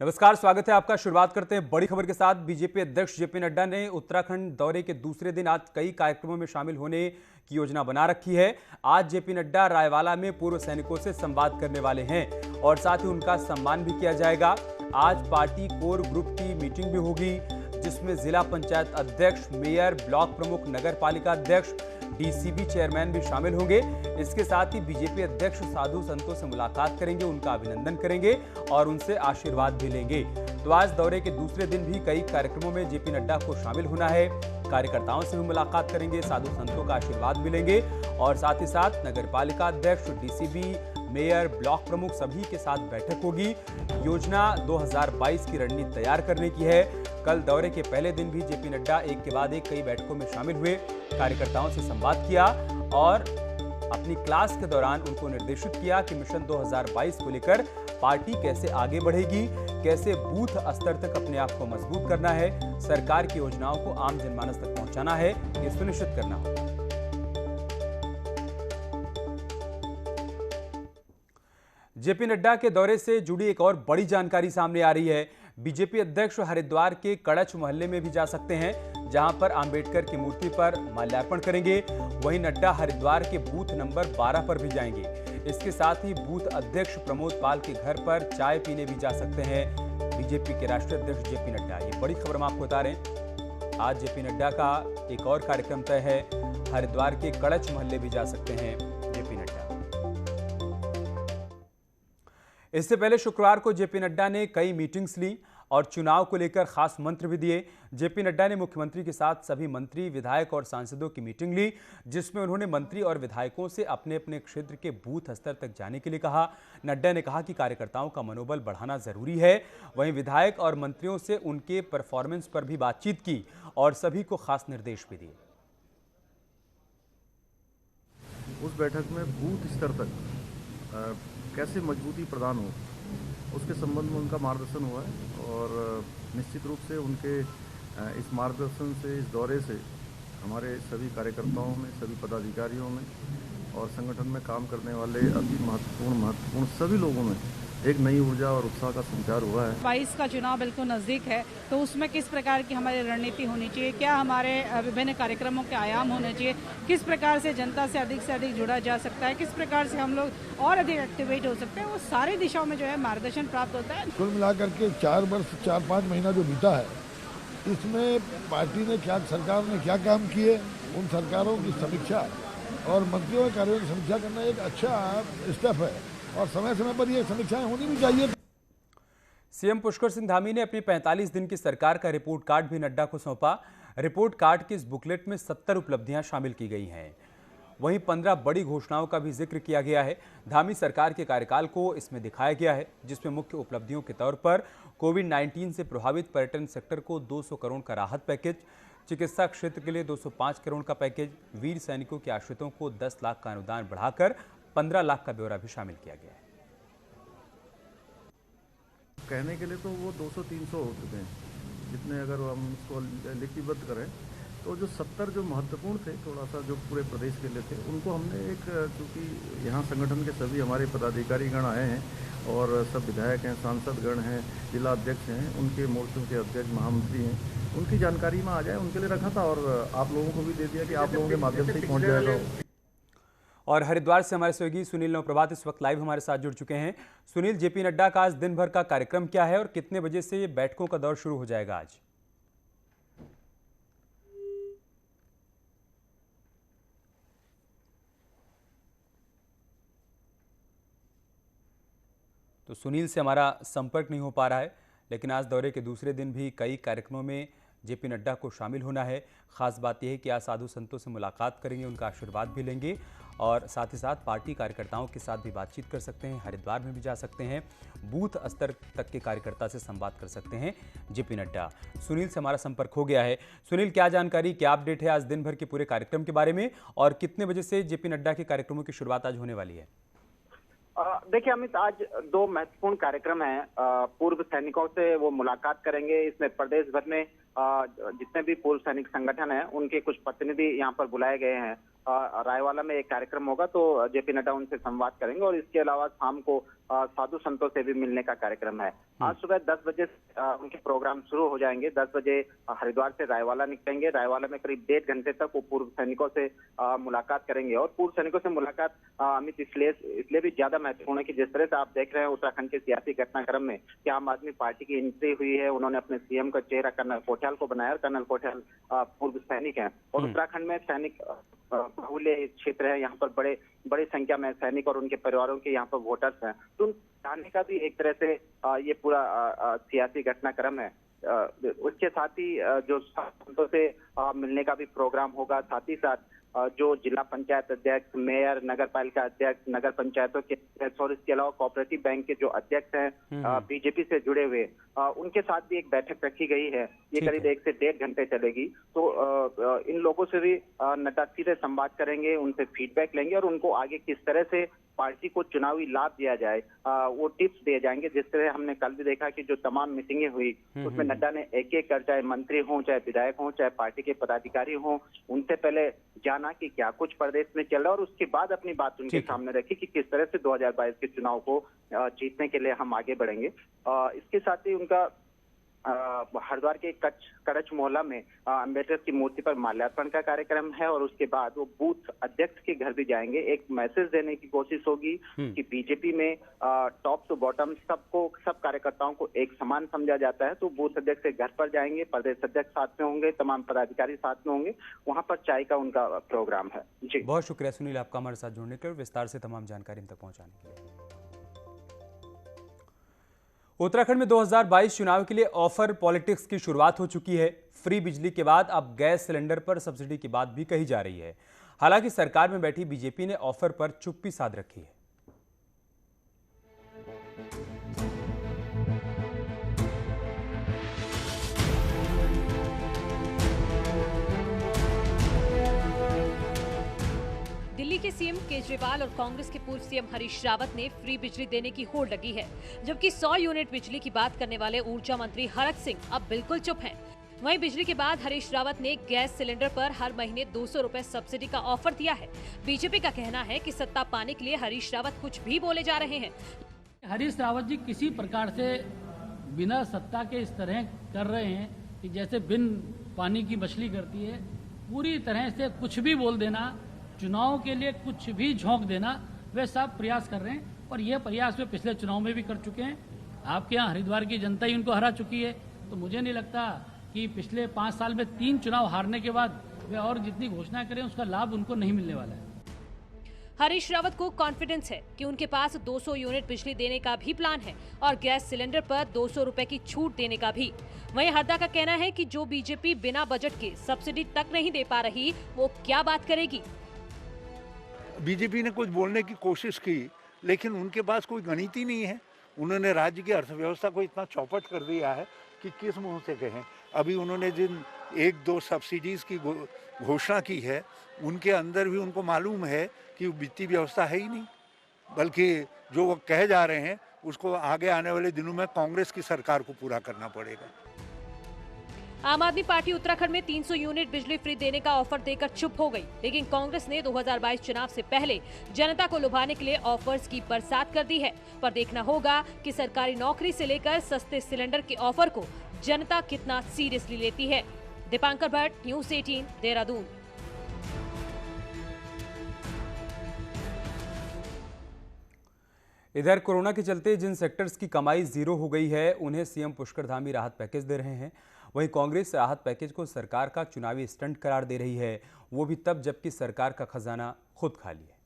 नमस्कार, स्वागत है आपका। शुरुआत करते हैं बड़ी खबर के साथ। बीजेपी अध्यक्ष जेपी नड्डा ने उत्तराखंड दौरे के दूसरे दिन आज कई कार्यक्रमों में शामिल होने की योजना बना रखी है। आज जेपी नड्डा रायवाला में पूर्व सैनिकों से संवाद करने वाले हैं और साथ ही उनका सम्मान भी किया जाएगा। आज पार्टी कोर ग्रुप की मीटिंग भी होगी, जिसमें जिला पंचायत अध्यक्ष, मेयर, ब्लॉक प्रमुख, नगर पालिका अध्यक्ष, डीसीबी चेयरमैन भी शामिल होंगे। इसके साथ ही बीजेपी अध्यक्ष साधु संतों से मुलाकात करेंगे, उनका अभिनंदन करेंगे और उनसे आशीर्वाद भी लेंगे। तो आज दौरे के दूसरे दिन भी कई कार्यक्रमों में जेपी नड्डा को शामिल होना है। कार्यकर्ताओं से भी मुलाकात करेंगे, साधु संतों का आशीर्वाद भी लेंगे और साथ ही साथ नगर पालिका अध्यक्ष, डीसीबी, मेयर, ब्लॉक प्रमुख सभी के साथ बैठक होगी। योजना 2022 की रणनीति तैयार करने की है। कल दौरे के पहले दिन भी जेपी नड्डा एक के बाद एक कई बैठकों में शामिल हुए, कार्यकर्ताओं से संवाद किया और अपनी क्लास के दौरान उनको निर्देशित किया कि मिशन 2022 को लेकर पार्टी कैसे आगे बढ़ेगी, कैसे बूथ स्तर तक अपने आप को मजबूत करना है, सरकार की योजनाओं को आम जनमानस तक पहुंचाना है, ये सुनिश्चित करना होगा। जेपी नड्डा के दौरे से जुड़ी एक और बड़ी जानकारी सामने आ रही है। बीजेपी अध्यक्ष हरिद्वार के कड़च मोहल्ले में भी जा सकते हैं, जहां पर अंबेडकर की मूर्ति पर माल्यार्पण करेंगे। वहीं नड्डा हरिद्वार के बूथ नंबर 12 पर भी जाएंगे। इसके साथ ही बूथ अध्यक्ष प्रमोद पाल के घर पर चाय पीने भी जा सकते हैं बीजेपी के राष्ट्रीय अध्यक्ष जेपी नड्डा। ये बड़ी खबर हम आपको बता रहे हैं। आज जेपी नड्डा का एक और कार्यक्रम तय है। हरिद्वार के कड़च मोहल्ले भी जा सकते हैं जेपी नड्डा। इससे पहले शुक्रवार को जेपी नड्डा ने कई मीटिंग्स ली और चुनाव को लेकर खास मंत्र भी दिए। जेपी नड्डा ने मुख्यमंत्री के साथ सभी मंत्री, विधायक और सांसदों की मीटिंग ली, जिसमें उन्होंने मंत्री और विधायकों से अपने अपने क्षेत्र के बूथ स्तर तक जाने के लिए कहा। नड्डा ने कहा कि कार्यकर्ताओं का मनोबल बढ़ाना जरूरी है। वहीं विधायक और मंत्रियों से उनके परफॉर्मेंस पर भी बातचीत की और सभी को खास निर्देश भी दिए। उस बैठक में बूथ स्तर तक कैसे मजबूती प्रदान हो, उसके संबंध में उनका मार्गदर्शन हुआ है और निश्चित रूप से उनके इस मार्गदर्शन से, इस दौरे से हमारे सभी कार्यकर्ताओं में, सभी पदाधिकारियों में और संगठन में काम करने वाले अति महत्वपूर्ण सभी लोगों में एक नई ऊर्जा और उत्साह का संचार हुआ है। 22 का चुनाव बिल्कुल नज़दीक है, तो उसमें किस प्रकार की हमारी रणनीति होनी चाहिए, क्या हमारे विभिन्न कार्यक्रमों के आयाम होने चाहिए, किस प्रकार से जनता से अधिक जुड़ा जा सकता है, किस प्रकार से हम लोग और अधिक एक्टिवेट हो सकते हैं, वो सारी दिशाओं में जो है मार्गदर्शन प्राप्त होता है। कुल मिलाकर के 4 वर्ष 4-5 महीना जो बीता है, इसमें पार्टी ने सरकार ने क्या काम किए, उन सरकारों की समीक्षा और मंत्रियों के कार्यों की समीक्षा करना एक अच्छा स्टेप है और समय समय पर ये समीक्षाएं होनी भी चाहिए। सीएम पुष्कर सिंह धामी ने अपनी 45 दिन की सरकार का रिपोर्ट कार्ड भी नड्डा को सौंपा। रिपोर्ट कार्ड की इस बुकलेट में 70 उपलब्धियां शामिल की गई हैं। वहीं 15 बड़ी घोषणाओं का भी जिक्र किया गया है। धामी सरकार के कार्यकाल को इसमें दिखाया गया है, जिसमें मुख्य उपलब्धियों के तौर पर कोविड-19 से प्रभावित पर्यटन सेक्टर को 200 करोड़ का राहत पैकेज, चिकित्सा क्षेत्र के लिए 205 करोड़ का पैकेज, वीर सैनिकों के आश्रितों को 10 लाख का अनुदान बढ़ाकर 15 लाख का ब्यौरा भी शामिल किया गया है। कहने के लिए तो वो 200-300 हो चुके हैं, जितने अगर हम इसको लिपिबद्ध करें तो जो 70 जो महत्वपूर्ण थे, थोड़ा सा जो पूरे प्रदेश के लिए थे, उनको हमने एक, क्योंकि यहाँ संगठन के सभी हमारे पदाधिकारीगण आए हैं और सब विधायक हैं, सांसदगण हैं, जिला अध्यक्ष हैं, उनके मोर्चों के अध्यक्ष, महामंत्री हैं, उनकी जानकारी में आ जाए उनके लिए रखा था और आप लोगों को भी दे दिया कि आप लोगों के माध्यम से पहुँच जाएगा। और हरिद्वार से हमारे सहयोगी सुनील नवप्रभात इस वक्त लाइव हमारे साथ जुड़ चुके हैं। सुनील, जेपी नड्डा का आज दिन भर का कार्यक्रम क्या है और कितने बजे से ये बैठकों का दौर शुरू हो जाएगा आज? तो सुनील से हमारा संपर्क नहीं हो पा रहा है, लेकिन आज दौरे के दूसरे दिन भी कई कार्यक्रमों में जेपी नड्डा को शामिल होना है। खास बात यह है कि आज साधु संतों से मुलाकात करेंगे, उनका आशीर्वाद भी लेंगे और साथ ही साथ पार्टी कार्यकर्ताओं के साथ भी बातचीत कर सकते हैं। हरिद्वार में भी जा सकते हैं, बूथ स्तर तक के कार्यकर्ता से संवाद कर सकते हैं जेपी नड्डा। सुनील से हमारा संपर्क हो गया है। सुनील, क्या जानकारी, क्या अपडेट है आज दिन भर के पूरे कार्यक्रम के बारे में और कितने बजे से जेपी नड्डा के कार्यक्रमों की शुरुआत आज होने वाली है? देखिए अमित, आज 2 महत्वपूर्ण कार्यक्रम हैं। पूर्व सैनिकों से वो मुलाकात करेंगे। इसमें प्रदेश भर में जितने भी पूर्व सैनिक संगठन हैं, उनके कुछ प्रतिनिधि यहाँ पर बुलाए गए हैं रायवाला में एक कार्यक्रम होगा, तो जेपी नड्डा उनसे संवाद करेंगे और इसके अलावा शाम को साधु संतों से भी मिलने का कार्यक्रम है। आज सुबह 10 बजे उनके प्रोग्राम शुरू हो जाएंगे। 10 बजे हरिद्वार से रायवाला निकलेंगे। रायवाला में करीब 1.5 घंटे तक वो पूर्व सैनिकों से मुलाकात करेंगे। और पूर्व सैनिकों से मुलाकात अमित इसलिए भी ज्यादा महत्वपूर्ण है कि जिस तरह से आप देख रहे हैं उत्तराखंड के सियासी घटनाक्रम में कि आम आदमी पार्टी की एंट्री हुई है, उन्होंने अपने सीएम का चेहरा कर्नल कोठियाल को बनाया और कर्नल कोठियाल पूर्व सैनिक हैं और उत्तराखंड में सैनिक बहुल्य क्षेत्र है। यहाँ पर बड़ी संख्या में सैनिक और उनके परिवारों के यहाँ पर वोटर्स हैं, तो जाने का भी एक तरह से ये पूरा सियासी घटनाक्रम है। उसके साथ ही जो संतों से मिलने का भी प्रोग्राम होगा। साथ ही साथ जो जिला पंचायत अध्यक्ष, मेयर, नगर पालिका अध्यक्ष, नगर पंचायतों के अध्यक्ष और इसके अलावा कोऑपरेटिव बैंक के जो अध्यक्ष हैं बीजेपी से जुड़े हुए, उनके साथ भी एक बैठक रखी गई है। ये करीब 1 से 1.5 घंटे चलेगी। तो इन लोगों से भी नड्डा सीधे संवाद करेंगे, उनसे फीडबैक लेंगे और उनको आगे किस तरह से पार्टी को चुनावी लाभ दिया जाए वो टिप्स दिए जाएंगे। जिस तरह हमने कल भी देखा कि जो तमाम मीटिंगें हुई उसमें नड्डा ने एक एक कर, चाहे मंत्री हों, चाहे विधायक हों, चाहे पार्टी के पदाधिकारी हों, उनसे पहले जाना कि क्या कुछ प्रदेश में चल रहा है और उसके बाद अपनी बात उनके सामने रखी कि किस तरह से 2022 के चुनाव को जीतने के लिए हम आगे बढ़ेंगे। इसके साथ ही उनका हरिद्वार के कड़च मोहल्ला में अम्बेडकर की मूर्ति पर माल्यार्पण का कार्यक्रम है और उसके बाद वो बूथ अध्यक्ष के घर भी जाएंगे। एक मैसेज देने की कोशिश होगी कि बीजेपी में टॉप टू बॉटम सब कार्यकर्ताओं को एक समान समझा जाता है। तो बूथ अध्यक्ष के घर पर जाएंगे, प्रदेश अध्यक्ष साथ में होंगे, तमाम पदाधिकारी साथ में होंगे, वहां पर चाय का उनका प्रोग्राम है। जी बहुत शुक्रिया सुनील आपका हमारे साथ जुड़ने के लिए, विस्तार से तमाम जानकारी हम तक पहुंचाने के लिए। उत्तराखंड में 2022 चुनाव के लिए ऑफर पॉलिटिक्स की शुरुआत हो चुकी है। फ्री बिजली के बाद अब गैस सिलेंडर पर सब्सिडी की बात भी कही जा रही है। हालांकि सरकार में बैठी बीजेपी ने ऑफर पर चुप्पी साध रखी है। दिल्ली के सीएम केजरीवाल और कांग्रेस के पूर्व सीएम हरीश रावत ने फ्री बिजली देने की होड़ लगी है, जबकि 100 यूनिट बिजली की बात करने वाले ऊर्जा मंत्री हरक सिंह अब बिल्कुल चुप हैं। वहीं बिजली के बाद हरीश रावत ने गैस सिलेंडर पर हर महीने 200 रुपए सब्सिडी का ऑफर दिया है। बीजेपी का कहना है कि सत्ता पाने के लिए हरीश रावत कुछ भी बोले जा रहे हैं। हरीश रावत जी किसी प्रकार से बिना सत्ता के इस तरह कर रहे हैं कि जैसे बिन पानी की मछली करती है, पूरी तरह से कुछ भी बोल देना, चुनाव के लिए कुछ भी झोंक देना, वे सब प्रयास कर रहे हैं और यह प्रयास वे पिछले चुनाव में भी कर चुके हैं। आपके यहाँ हरिद्वार की जनता ही उनको हरा चुकी है, तो मुझे नहीं लगता कि पिछले 5 साल में 3 चुनाव हारने के बाद वे और जितनी घोषणा करें उसका लाभ उनको नहीं मिलने वाला है। हरीश रावत को कॉन्फिडेंस है कि उनके पास 200 यूनिट बिजली देने का भी प्लान है और गैस सिलेंडर पर 200 रुपए की छूट देने का भी। वहीं हड्डा का कहना है कि जो बीजेपी बिना बजट के सब्सिडी तक नहीं दे पा रही, वो क्या बात करेगी। बीजेपी ने कुछ बोलने की कोशिश की, लेकिन उनके पास कोई गणित ही नहीं है। उन्होंने राज्य की अर्थव्यवस्था को इतना चौपट कर दिया है कि किस मुंह से कहें। अभी उन्होंने जिन 1-2 सब्सिडीज की घोषणा की है, उनके अंदर भी उनको मालूम है कि वित्तीय व्यवस्था है ही नहीं, बल्कि जो वो कहे जा रहे हैं उसको आगे आने वाले दिनों में कांग्रेस की सरकार को पूरा करना पड़ेगा। आम आदमी पार्टी उत्तराखंड में 300 यूनिट बिजली फ्री देने का ऑफर देकर चुप हो गई, लेकिन कांग्रेस ने 2022 चुनाव से पहले जनता को लुभाने के लिए ऑफर्स की बरसात कर दी है। पर देखना होगा कि सरकारी नौकरी से लेकर सस्ते सिलेंडर के ऑफर को जनता कितना सीरियसली लेती है। दीपांकर भट्ट, न्यूज़ 18, देहरादून। इधर कोरोना के चलते जिन सेक्टर्स की कमाई जीरो हो गई है, उन्हें सीएम पुष्कर धामी राहत पैकेज दे रहे हैं। वहीं कांग्रेस राहत पैकेज को सरकार का चुनावी स्टंट करार दे रही है, वो भी तब जबकि सरकार का खजाना खुद खाली है।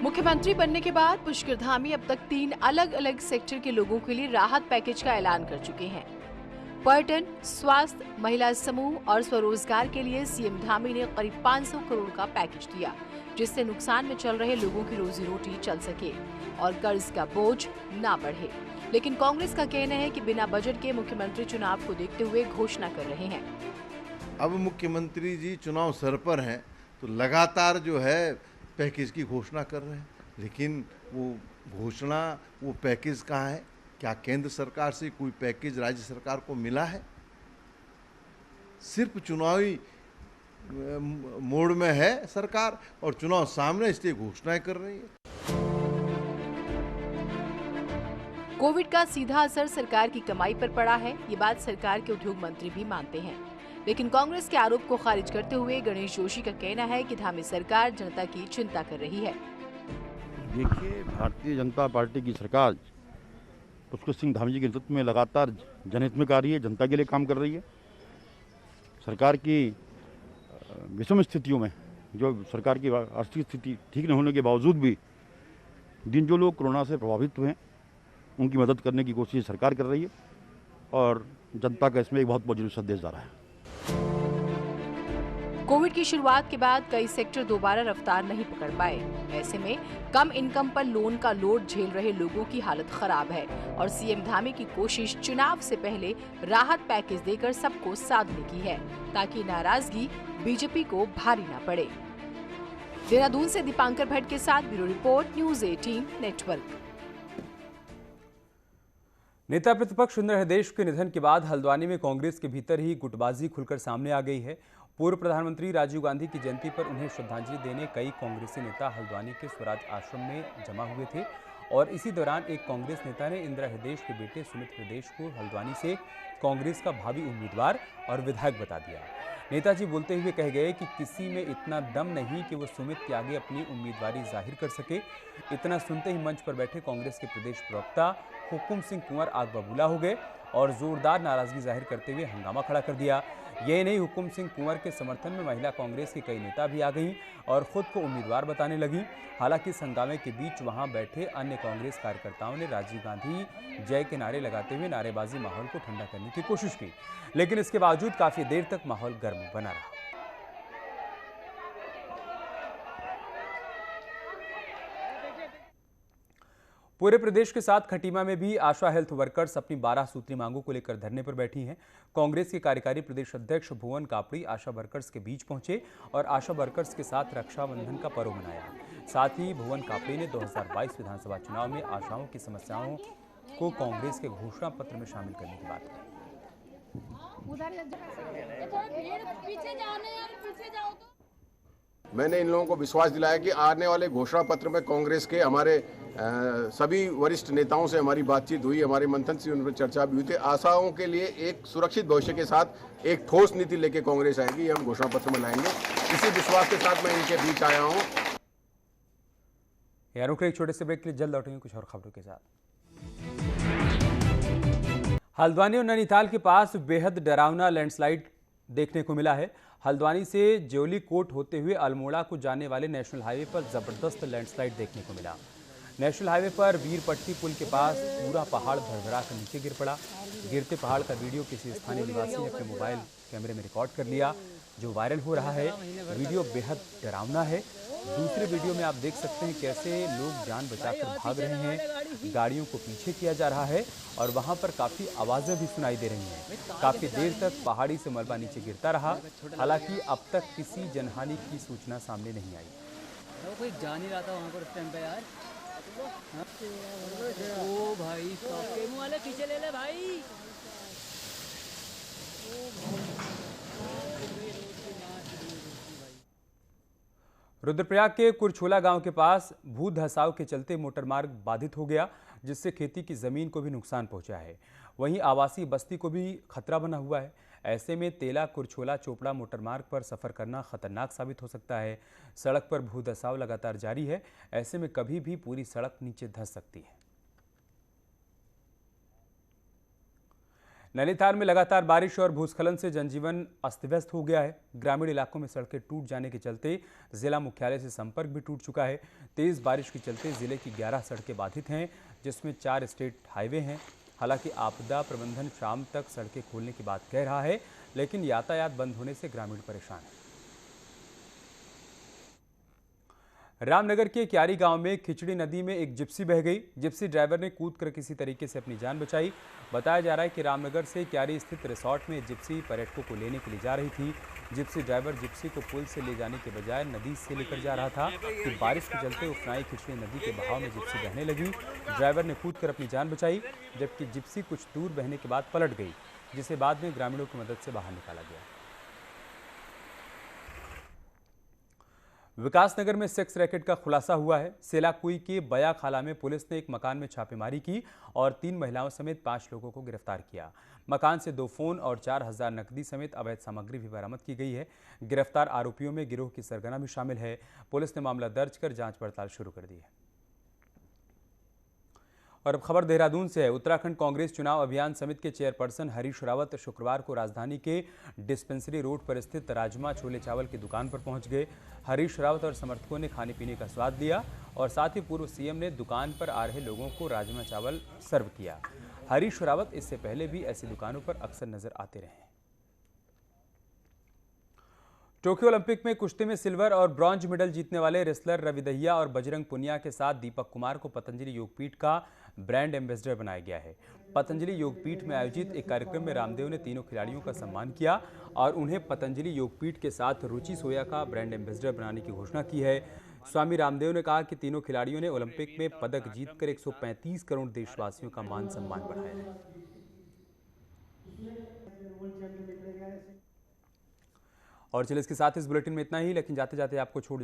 मुख्यमंत्री बनने के बाद पुष्कर धामी अब तक 3 अलग अलग सेक्टर के लोगों के लिए राहत पैकेज का ऐलान कर चुके हैं। पर्यटन, स्वास्थ्य, महिला समूह और स्वरोजगार के लिए सीएम धामी ने करीब 500 करोड़ का पैकेज दिया, जिससे नुकसान में चल रहे लोगों की रोजी रोटी चल सके और कर्ज का बोझ ना बढ़े। लेकिन कांग्रेस का कहना है कि बिना बजट के मुख्यमंत्री चुनाव को देखते हुए घोषणा कर रहे हैं। अब मुख्यमंत्री जी चुनाव सर पर हैं, तो लगातार जो है पैकेज की घोषणा कर रहे हैं, लेकिन वो घोषणा, वो पैकेज कहाँ है? क्या केंद्र सरकार से कोई पैकेज राज्य सरकार को मिला है? सिर्फ चुनावी मोड में है सरकार, और चुनाव सामने इसलिए घोषणाएं कर रही है। कोविड का सीधा असर सरकार की कमाई पर पड़ा है, ये बात सरकार के उद्योग मंत्री भी मानते हैं। लेकिन कांग्रेस के आरोप को खारिज करते हुए गणेश जोशी का कहना है कि धामी सरकार जनता की चिंता कर रही है। देखिए, भारतीय जनता पार्टी की सरकार पुष्कर सिंह धामी जी के नेतृत्व में लगातार जनहित में कार्य है, जनता के लिए काम कर रही है। सरकार की विषम स्थितियों में, जो सरकार की आर्थिक स्थिति ठीक न होने के बावजूद भी जिन जो लोग कोरोना से प्रभावित हुए हैं उनकी मदद करने की कोशिश सरकार कर रही है, और जनता का इसमें एक बहुत पॉजिटिव संदेश जा रहा है। कोविड की शुरुआत के बाद कई सेक्टर दोबारा रफ्तार नहीं पकड़ पाए। ऐसे में कम इनकम पर लोन का लोड झेल रहे लोगों की हालत खराब है और सीएम धामी की कोशिश चुनाव से पहले राहत पैकेज देकर सबको साधने की है, ताकि नाराजगी बीजेपी को भारी न पड़े। देहरादून से दीपांकर भट्ट के साथ ब्यूरो रिपोर्ट, न्यूज़ 18 नेटवर्क। नेता प्रतिपक्ष सुंदर हृदयेश के निधन के बाद हल्द्वानी में कांग्रेस के भीतर ही गुटबाजी खुलकर सामने आ गई है। पूर्व प्रधानमंत्री राजीव गांधी की जयंती पर उन्हें श्रद्धांजलि देने कई कांग्रेसी नेता हल्द्वानी के स्वराज आश्रम में जमा हुए थे, और इसी दौरान एक कांग्रेस नेता ने इंदिरा हृदयेश के बेटे सुमित हृदयेश को हल्द्वानी से कांग्रेस का भावी उम्मीदवार और विधायक बता दिया। नेताजी बोलते हुए कह गए कि किसी में इतना दम नहीं कि वो सुमित के आगे अपनी उम्मीदवारी जाहिर कर सके। इतना सुनते ही मंच पर बैठे कांग्रेस के प्रदेश प्रवक्ता हुकुम सिंह कुंवर आग बबूला हो गए और जोरदार नाराजगी जाहिर करते हुए हंगामा खड़ा कर दिया। यही नहीं, हुकुम सिंह कुंवर के समर्थन में महिला कांग्रेस के कई नेता भी आ गईं और खुद को उम्मीदवार बताने लगी। हालांकि इस हंगामे के बीच वहां बैठे अन्य कांग्रेस कार्यकर्ताओं ने राजीव गांधी जय के नारे लगाते हुए नारेबाजी माहौल को ठंडा करने की कोशिश की, लेकिन इसके बावजूद काफी देर तक माहौल गर्म बना रहा। पूरे प्रदेश के साथ खटीमा में भी आशा हेल्थ वर्कर्स अपनी 12 सूत्री मांगों को लेकर धरने पर बैठी हैं। कांग्रेस के कार्यकारी प्रदेश अध्यक्ष भुवन कापड़ी आशा वर्कर्स के बीच पहुंचे और आशा वर्कर्स के साथ रक्षाबंधन का पर्व मनाया। साथ ही भुवन कापड़ी ने 2022 विधानसभा चुनाव में आशाओं की समस्याओं को कांग्रेस के घोषणा पत्र में शामिल करने की बात की। मैंने इन लोगों को विश्वास दिलाया कि आने वाले घोषणा पत्र में कांग्रेस के हमारे सभी वरिष्ठ नेताओं से हमारी बातचीत हुई, हमारे मंथन से उन पर चर्चा भी हुई थी। आशाओं के लिए एक सुरक्षित भविष्य के साथ एक ठोस नीति लेके कांग्रेस आएगी, हम घोषणा पत्र में लाएंगे। इसी विश्वास के साथ मैं इनके बीच आया हूँ। यार रुक एक छोटे से ब्रेक के लिए जल्द लौटेंगे कुछ और खबरों के साथ। हल्द्वानी और नैनीताल के पास बेहद डरावना लैंडस्लाइड देखने को मिला है। हल्द्वानी से ज्योली कोट होते हुए अल्मोड़ा को जाने वाले नेशनल हाईवे पर जबरदस्त लैंडस्लाइड देखने को मिला। नेशनल हाईवे पर वीरपट्टी पुल के पास पूरा पहाड़ भरभरा कर नीचे गिर पड़ा। गिरते पहाड़ का वीडियो किसी स्थानीय निवासी ने अपने मोबाइल कैमरे में रिकॉर्ड कर लिया, जो वायरल हो रहा है। वीडियो बेहद डरावना है। दूसरे वीडियो में आप देख सकते हैं कैसे लोग जान बचाकर भाग रहे हैं, गाड़ियों को पीछे किया जा रहा है और वहां पर काफ़ी आवाज़ें भी सुनाई दे रही हैं। काफ़ी देर तक पहाड़ी से मलबा नीचे गिरता रहा। हालांकि अब तक किसी जनहानि की सूचना सामने नहीं आई। कोई जा नहीं रहा था वहाँ पर उस टाइम पे यार। ओ भाई मुँह वाले पीछे ले ले भाई। रुद्रप्रयाग के कुरछोला गांव के पास भू धसाव के चलते मोटरमार्ग बाधित हो गया, जिससे खेती की जमीन को भी नुकसान पहुंचा है। वहीं आवासीय बस्ती को भी खतरा बना हुआ है। ऐसे में तेला कुरछोला चोपड़ा मोटरमार्ग पर सफर करना खतरनाक साबित हो सकता है। सड़क पर भू धसाव लगातार जारी है। ऐसे में कभी भी पूरी सड़क नीचे धंस सकती है। नैनीताल में लगातार बारिश और भूस्खलन से जनजीवन अस्त व्यस्त हो गया है। ग्रामीण इलाकों में सड़कें टूट जाने के चलते जिला मुख्यालय से संपर्क भी टूट चुका है। तेज बारिश के चलते जिले की 11 सड़कें बाधित हैं, जिसमें 4 स्टेट हाईवे हैं। हालांकि आपदा प्रबंधन शाम तक सड़कें खोलने की बात कह रहा है, लेकिन यातायात बंद होने से ग्रामीण परेशान हैं। रामनगर के क्यारी गांव में खिचड़ी नदी में एक जिप्सी बह गई। जिप्सी ड्राइवर ने कूदकर किसी तरीके से अपनी जान बचाई। बताया जा रहा है कि रामनगर से क्यारी स्थित रिसोर्ट में जिप्सी पर्यटकों को लेने के लिए जा रही थी। जिप्सी ड्राइवर जिप्सी को पुल से ले जाने के बजाय नदी से लेकर जा रहा था कि बारिश के चलते उफनाई खिचड़ी नदी के बहाव में जिप्सी बहने लगी। ड्राइवर ने कूदकर अपनी जान बचाई, जबकि जिप्सी कुछ दूर बहने के बाद पलट गई, जिसे बाद में ग्रामीणों की मदद से बाहर निकाला गया। विकासनगर में सेक्स रैकेट का खुलासा हुआ है। सेलाकुई के बया खाला में पुलिस ने एक मकान में छापेमारी की और 3 महिलाओं समेत 5 लोगों को गिरफ्तार किया। मकान से 2 फोन और 4000 नकदी समेत अवैध सामग्री भी बरामद की गई है। गिरफ्तार आरोपियों में गिरोह की सरगना भी शामिल है। पुलिस ने मामला दर्ज कर जांच पड़ताल शुरू कर दी है। और अब खबर देहरादून से है। उत्तराखंड कांग्रेस चुनाव अभियान समिति के चेयरपर्सन हरीश रावत शुक्रवार को राजधानी के डिस्पेंसरी रोड पर स्थित राजमा छोले चावल की दुकान पर पहुंच गए। हरीश रावत और समर्थकों ने खाने पीने का स्वाद लिया और साथ ही पूर्व सीएम ने दुकान पर आ रहे लोगों को राजमा चावल सर्व किया। हरीश रावत इससे पहले भी ऐसी दुकानों पर अक्सर नजर आते रहे। टोक्यो ओलंपिक में कुश्ती में सिल्वर और ब्रॉन्ज मेडल जीतने वाले रेसलर रवि दहिया और बजरंग पुनिया के साथ दीपक कुमार को पतंजलि योगपीठ का ब्रांड एम्बेसडर बनाया गया है। पतंजलि योगपीठ में आयोजित एक कार्यक्रम में रामदेव ने तीनों खिलाड़ियों का सम्मान किया और उन्हें पतंजलि योगपीठ के साथ रुचि सोया का ब्रांड एम्बेसडर बनाने की घोषणा की है। स्वामी रामदेव ने कहा कि तीनों खिलाड़ियों ने ओलंपिक में पदक जीतकर 135 करोड़ देशवासियों का मान सम्मान बढ़ाया है। और चलिए इसके साथ इस बुलेटिन में इतना ही, लेकिन जाते जाते आपको छोड़